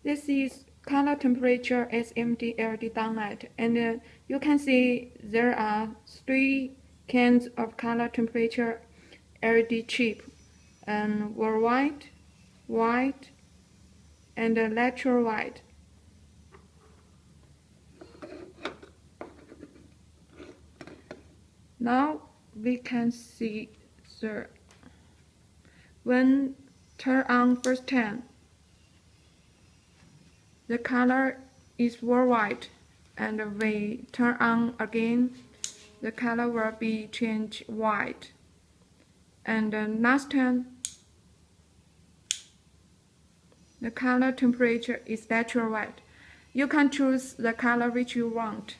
This is color temperature SMD LED downlight, and you can see there are 3 kinds of color temperature LED chip, and worldwide, white, and natural white. Now we can see when turn on first time, the color is worldwide, and we turn on again, the color will be changed white. And last time, the color temperature is natural white. You can choose the color which you want.